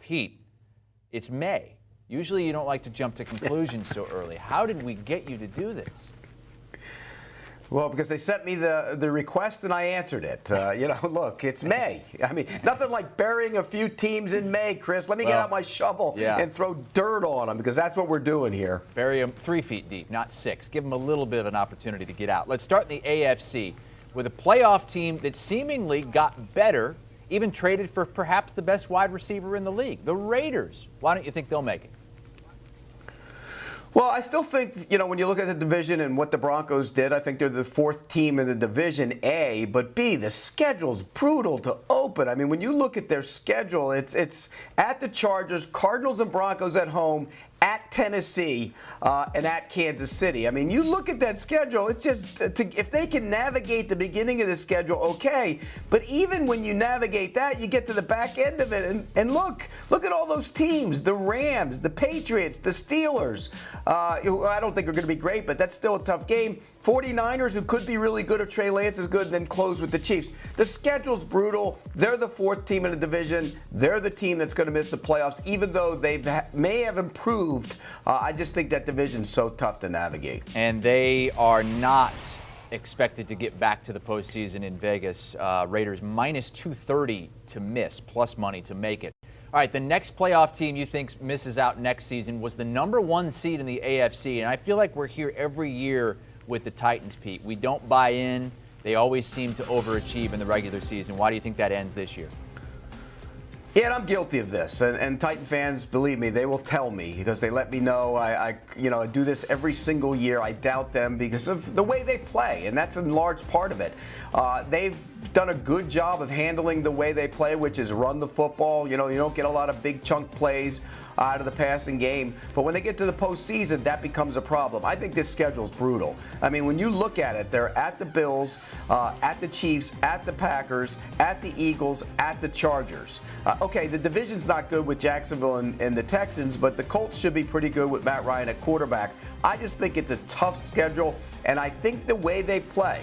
Pete, it's May. Usually you don't like to jump to conclusions so early. How did we get you to do this? Well, because they sent me the request and I answered it. Look, it's May. I mean, nothing like burying a few teams in May, Chris. Let me get out my shovel and throw dirt on them, because that's what we're doing here. Bury them 3 feet deep, not 6. Give them a little bit of an opportunity to get out. Let's start in the AFC with a playoff team that seemingly got better, even traded for perhaps the best wide receiver in the league, the Raiders. Why don't you think they'll make it? Well, I still think, when you look at the division and what the Broncos did, I think they're the 4th team in the division, A. But B, the schedule's brutal to open. I mean, when you look at their schedule, it's at the Chargers, Cardinals and Broncos at home, at Tennessee, and at Kansas City. I mean, you look at that schedule, it's just, if they can navigate the beginning of the schedule, okay. But even when you navigate that, you get to the back end of it, and look at all those teams, the Rams, the Patriots, the Steelers. I don't think are going to be great, but that's still a tough game. 49ers, who could be really good if Trey Lance is good, and then close with the Chiefs. The schedule's brutal. They're the 4th team in the division. They're the team that's going to miss the playoffs, even though they may have improved. I just think that division's so tough to navigate. And they are not expected to get back to the postseason in Vegas. Raiders minus 230 to miss, plus money to make it. All right, the next playoff team you think misses out next season was the number 1 seed in the AFC, and I feel like we're here every year with the Titans, Pete. We don't buy in. They always seem to overachieve in the regular season. Why do you think that ends this year? Yeah, and I'm guilty of this. And Titan fans, believe me, they will tell me, because they let me know. I do this every single year. I doubt them because of the way they play, and that's a large part of it. They've done a good job of handling the way they play, which is run the football. You don't get a lot of big chunk plays out of the passing game. But when they get to the postseason, that becomes a problem. I think this schedule's brutal. I mean, when you look at it, they're at the Bills, at the Chiefs, at the Packers, at the Eagles, at the Chargers. Okay, the division's not good with Jacksonville and the Texans, but the Colts should be pretty good with Matt Ryan at quarterback. I just think it's a tough schedule, and I think the way they play,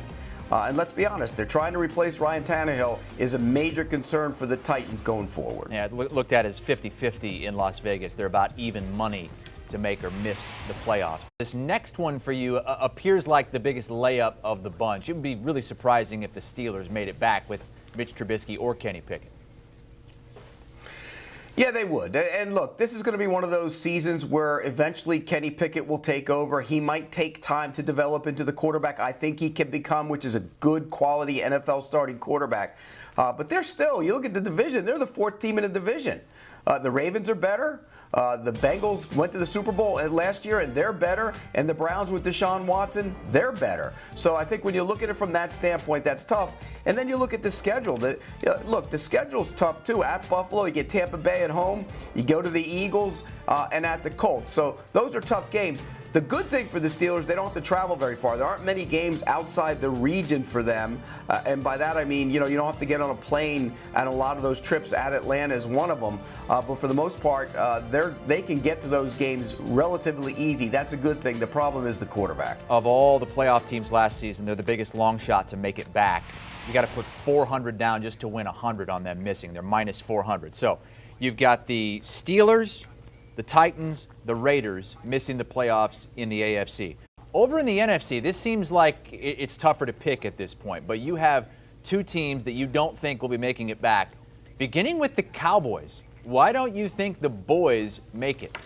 and let's be honest, they're trying to replace Ryan Tannehill, is a major concern for the Titans going forward. Yeah, looked at as 50-50 in Las Vegas. They're about even money to make or miss the playoffs. This next one for you appears like the biggest layup of the bunch. It would be really surprising if the Steelers made it back with Mitch Trubisky or Kenny Pickett. Yeah, they would. And look, this is going to be one of those seasons where eventually Kenny Pickett will take over. He might take time to develop into the quarterback I think he can become, which is a good quality NFL starting quarterback. But they're still, you look at the division, they're the 4th team in the division. The Ravens are better. The Bengals went to the Super Bowl last year, and they're better. And the Browns with Deshaun Watson, they're better. So I think when you look at it from that standpoint, that's tough. And then you look at the schedule. Look, the schedule's tough, too. At Buffalo, you get Tampa Bay at home. You go to the Eagles and at the Colts. So those are tough games. The good thing for the Steelers, they don't have to travel very far. There aren't many games outside the region for them. And by that, I mean, you don't have to get on a plane, and a lot of those trips at Atlanta is one of them. But for the most part, they can get to those games relatively easy. That's a good thing. The problem is the quarterback. Of all the playoff teams last season, they're the biggest long shot to make it back. You got to put 400 down just to win 100 on them missing. They're minus 400. So you've got the Steelers, the Titans, the Raiders missing the playoffs in the AFC. Over in the NFC, this seems like it's tougher to pick at this point, but you have 2 teams that you don't think will be making it back. Beginning with the Cowboys, why don't you think the boys make it?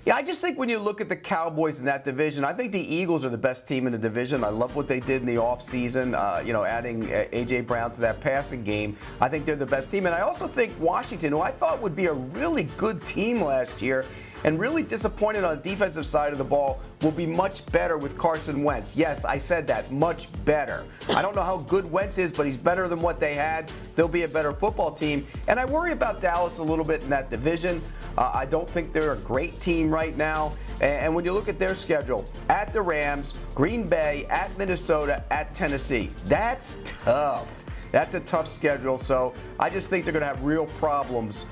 Yeah, I just think when you look at the Cowboys in that division, I think the Eagles are the best team in the division. I love what they did in the offseason, adding A.J. Brown to that passing game. I think they're the best team. And I also think Washington, who I thought would be a really good team last year, and really disappointed on the defensive side of the ball, will be much better with Carson Wentz. Yes, I said that, much better. I don't know how good Wentz is, but he's better than what they had. They'll be a better football team. And I worry about Dallas a little bit in that division. I don't think they're a great team right now. And when you look at their schedule, at the Rams, Green Bay, at Minnesota, at Tennessee, that's tough. That's a tough schedule. So I just think they're going to have real problems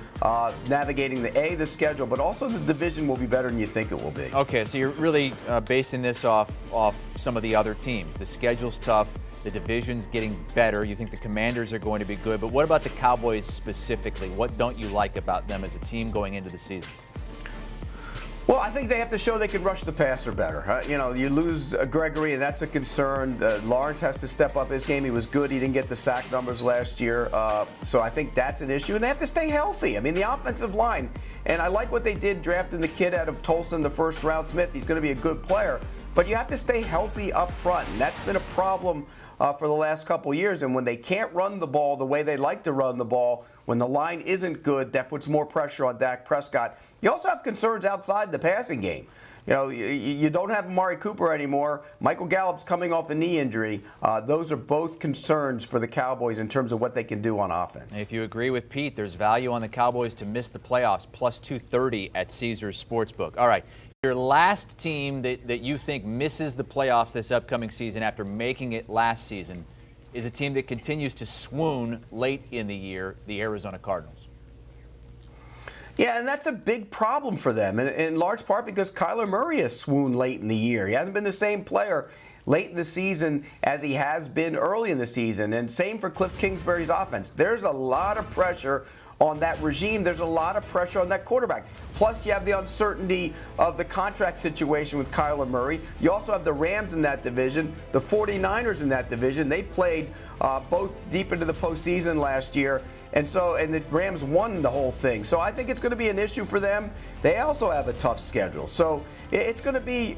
navigating the schedule, but also the division will be better than you think it will be. Okay, so you're really basing this off some of the other teams. The schedule's tough. The division's getting better. You think the Commanders are going to be good, but what about the Cowboys specifically? What don't you like about them as a team going into the season? Well, I think they have to show they can rush the passer better. You lose Gregory, and that's a concern. Lawrence has to step up his game. He was good. He didn't get the sack numbers last year. So I think that's an issue. And they have to stay healthy. I mean, the offensive line, and I like what they did drafting the kid out of Tulsa in the first round, Smith. He's going to be a good player. But you have to stay healthy up front, and that's been a problem for the last couple years. And when they can't run the ball the way they like to run the ball, when the line isn't good, that puts more pressure on Dak Prescott. You also have concerns outside the passing game. You don't have Amari Cooper anymore. Michael Gallup's coming off a knee injury. Those are both concerns for the Cowboys in terms of what they can do on offense. If you agree with Pete, there's value on the Cowboys to miss the playoffs, plus 230 at Caesars Sportsbook. All right, your last team that you think misses the playoffs this upcoming season after making it last season is a team that continues to swoon late in the year, the Arizona Cardinals. Yeah, and that's a big problem for them, in large part because Kyler Murray has swooned late in the year. He hasn't been the same player late in the season as he has been early in the season, and same for Cliff Kingsbury's offense. There's a lot of pressure on that regime. There's a lot of pressure on that quarterback. Plus, you have the uncertainty of the contract situation with Kyler Murray. You also have the Rams in that division, the 49ers in that division. They played both deep into the postseason last year, and the Rams won the whole thing. So I think it's going to be an issue for them. They also have a tough schedule. So it's going to be,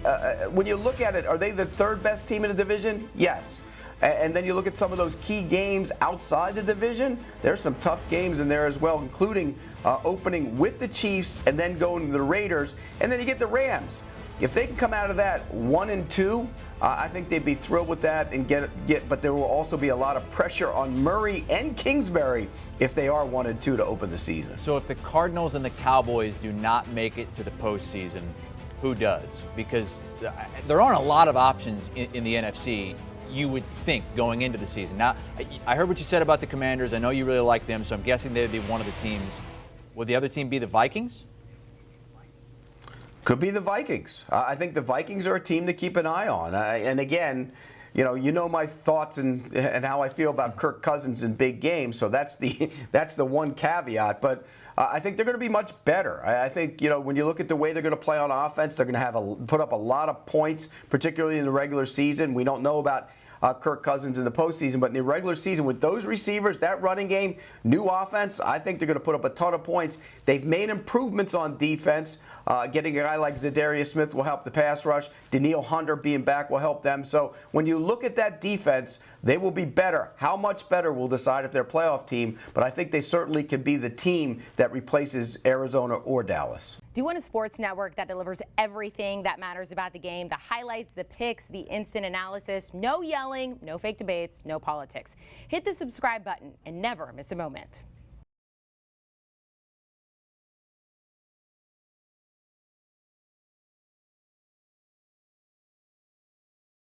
when you look at it, are they the third best team in the division? Yes. And then you look at some of those key games outside the division, there's some tough games in there as well, including opening with the Chiefs and then going to the Raiders. And then you get the Rams. If they can come out of that 1-2, I think they'd be thrilled with that and get. But there will also be a lot of pressure on Murray and Kingsbury if they are 1-2 to open the season. So if the Cardinals and the Cowboys do not make it to the postseason, who does? Because there aren't a lot of options in the NFC, you would think, going into the season. Now, I heard what you said about the Commanders. I know you really like them, so I'm guessing they'd be one of the teams. Would the other team be the Vikings? Could be the Vikings. I think the Vikings are a team to keep an eye on. And again, you know my thoughts and how I feel about Kirk Cousins in big games. So that's the one caveat. But I think they're going to be much better. I think when you look at the way they're going to play on offense, they're going to put up a lot of points, particularly in the regular season. We don't know about Kirk Cousins in the postseason, but in the regular season with those receivers, that running game, new offense, I think they're going to put up a ton of points. They've made improvements on defense. Getting a guy like Zadarius Smith will help the pass rush. Daniil Hunter being back will help them. So when you look at that defense, they will be better. How much better will decide if they're a playoff team, but I think they certainly could be the team that replaces Arizona or Dallas. Do you want a sports network that delivers everything that matters about the game? The highlights, the picks, the instant analysis, no yelling, no fake debates, no politics. Hit the subscribe button and never miss a moment.